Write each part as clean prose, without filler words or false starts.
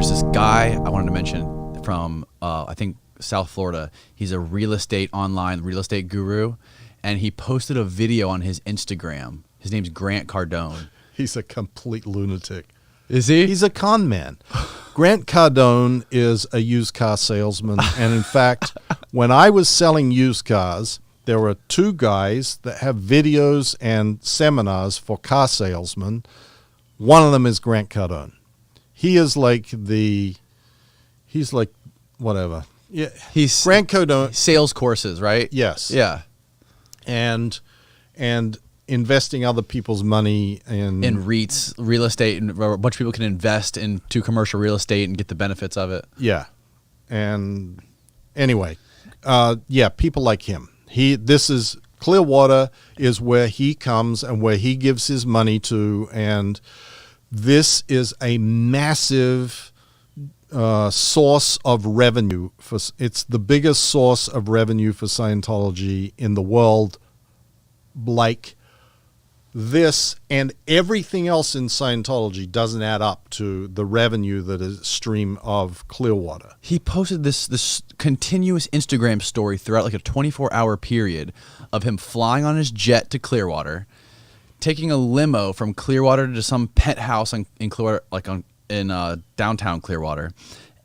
there's this guy I wanted to mention from, I think, South Florida. He's a real estate guru, and he posted a video on his Instagram. His name's Grant Cardone. He's a complete lunatic. Is he? He's a con man. Grant Cardone is a used car salesman. And in fact, when I was selling used cars, there were two guys that have videos and seminars for car salesmen. One of them is Grant Cardone. He's like whatever. Yeah. He's Grant Cardone. Sales courses, right? Yes. Yeah. And investing other people's money in REITs, real estate, and a bunch of people can invest into commercial real estate and get the benefits of it. Yeah. And anyway, people like him. This is Clearwater is where he comes and where he gives his money to, and this is a massive source of revenue it's the biggest source of revenue for Scientology in the world. Like this and everything else in Scientology doesn't add up to the revenue that is stream of Clearwater. He posted this continuous Instagram story throughout like a 24-hour period of him flying on his jet to Clearwater, taking a limo from Clearwater to some penthouse in Clearwater, like in downtown Clearwater,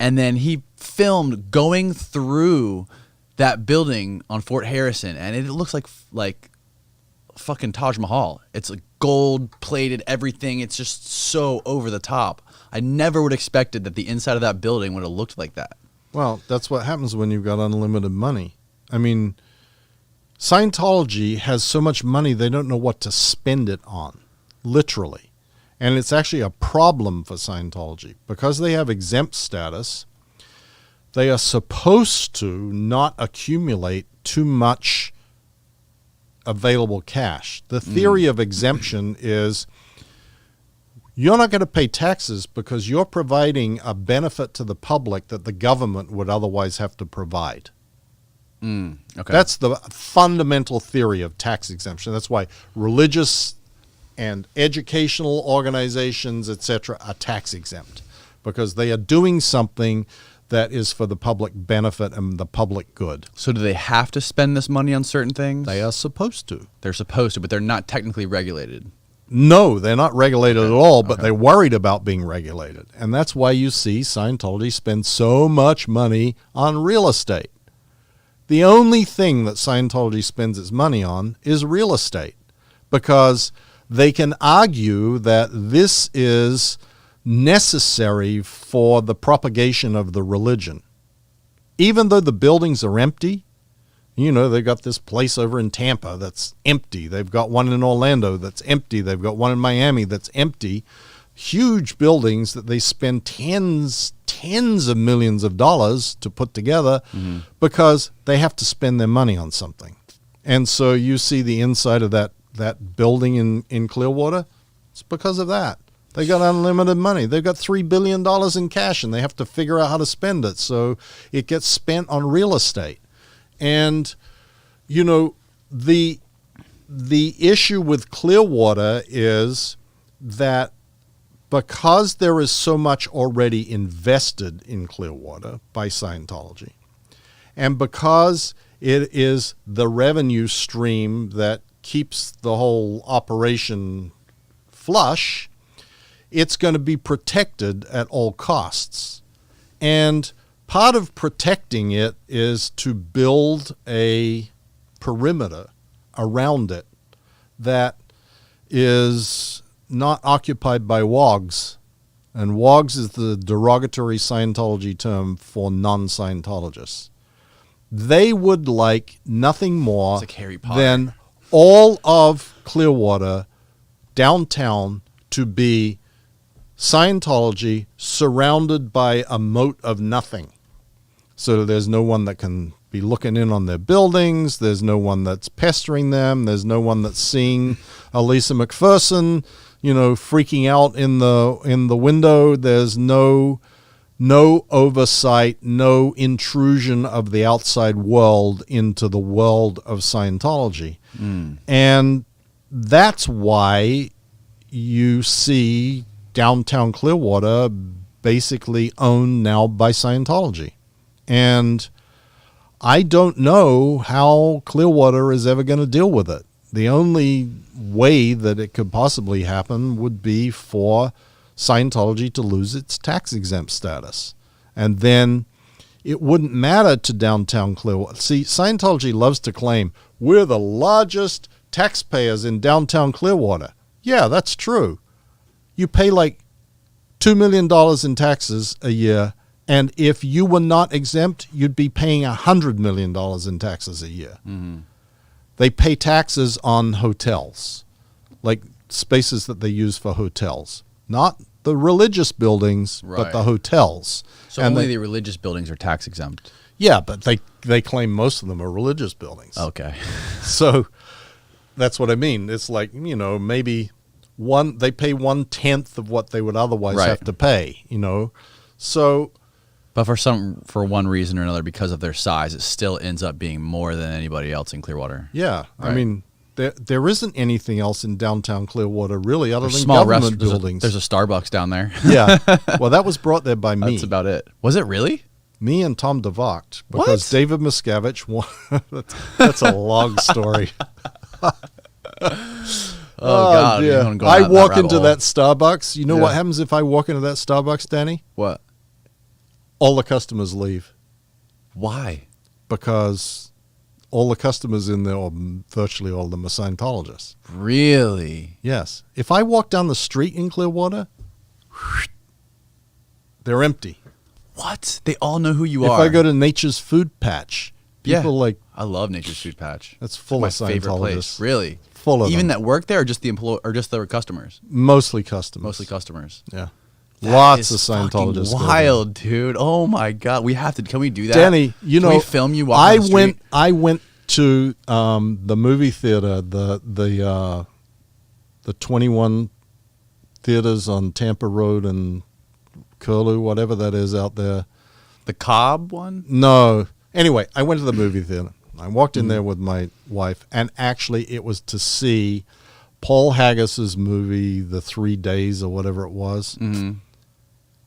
and then he filmed going through that building on Fort Harrison, and it looks like fucking Taj Mahal. It's like gold plated everything. It's just so over the top. I never would have expected that the inside of that building would have looked like that. Well, that's what happens when you've got unlimited money. I mean, Scientology has so much money they don't know what to spend it on, literally. And it's actually a problem for Scientology because they have exempt status. They are supposed to not accumulate too much available cash. The theory of exemption is you're not going to pay taxes because you're providing a benefit to the public that the government would otherwise have to provide. Okay. That's the fundamental theory of tax exemption. That's why religious and educational organizations, etc., are tax exempt because they are doing something that is for the public benefit and the public good. So do they have to spend this money on certain things? They are supposed to. They're supposed to, but they're not technically regulated. No, they're not regulated at all, but they're worried about being regulated. And that's why you see Scientology spend so much money on real estate. The only thing that Scientology spends its money on is real estate because they can argue that this is necessary for the propagation of the religion. Even though the buildings are empty, you know, they've got this place over in Tampa that's empty. They've got one in Orlando that's empty. They've got one in Miami that's empty. Huge buildings that they spend tens of millions of dollars to put together because they have to spend their money on something. And so you see the inside of that building in Clearwater, it's because of that. They got unlimited money. They've got $3 billion in cash, and they have to figure out how to spend it. So it gets spent on real estate. And, you know, the issue with Clearwater is that because there is so much already invested in Clearwater by Scientology, and because it is the revenue stream that keeps the whole operation flush, it's going to be protected at all costs. And part of protecting it is to build a perimeter around it that is not occupied by wogs. And wogs is the derogatory Scientology term for non-Scientologists. They would like nothing more than all of Clearwater downtown to be Scientology surrounded by a moat of nothing. So there's no one that can be looking in on their buildings. There's no one that's pestering them. There's no one that's seeing Elisa McPherson, you know, freaking out in the window. There's no oversight, no intrusion of the outside world into the world of Scientology. And that's why you see downtown Clearwater basically owned now by Scientology. And I don't know how Clearwater is ever going to deal with it. The only way that it could possibly happen would be for Scientology to lose its tax-exempt status. And then it wouldn't matter to downtown Clearwater. See, Scientology loves to claim, we're the largest taxpayers in downtown Clearwater. Yeah, that's true. You pay like $2 million in taxes a year, and if you were not exempt, you'd be paying $100 million in taxes a year. Mm-hmm. They pay taxes on hotels, like spaces that they use for hotels. Not the religious buildings, but the hotels. So and only the religious buildings are tax exempt. Yeah, but they claim most of them are religious buildings. Okay. So that's what I mean. It's like, maybe they pay 1/10 of what they would otherwise have to pay, So but for one reason or another, because of their size, it still ends up being more than anybody else in Clearwater. Yeah. Right. I mean, there isn't anything else in downtown Clearwater really other than small government buildings. There's a Starbucks down there. Yeah. Well, that was brought there by me. That's about it. Was it really? Me and Tom DeVocht. Because David Miscavige that's a long story. God. Yeah. I walk into that Starbucks. You know what happens if I walk into that Starbucks, Danny? What? All the customers leave. Why? Because all the customers in there, or virtually all of them, are Scientologists. Really? Yes. If I walk down the street in Clearwater, they're empty. What? They all know who you are. If I go to Nature's Food Patch, people I love Nature's Food Patch. That's full of Scientologists. My favorite place. Really? Full of even them. That work there, or just the or just the customers? Mostly customers. Mostly customers. Yeah. Lots of Scientologists. Wild, dude. Oh my God. We have to. Can we do that? Danny, can we film you walking the street? I went to the movie theater, the 21 theaters on Tampa Road and Curlew, whatever that is out there. The Cobb one? No. Anyway, I went to the movie theater. I walked in there with my wife, and actually it was to see Paul Haggis's movie, The 3 Days or whatever it was. Mm-hmm.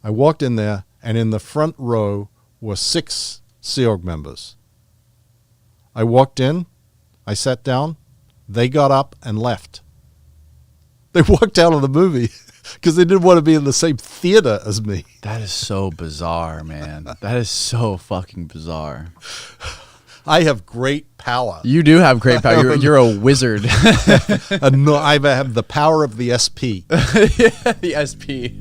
I walked in there, and in the front row were 6 Sea Org members. I walked in, I sat down, they got up and left. They walked out of the movie because they didn't want to be in the same theater as me. That is so bizarre, man. That is so fucking bizarre. I have great power. You do have great power. You're a wizard. No, I have the power of the SP. The SP.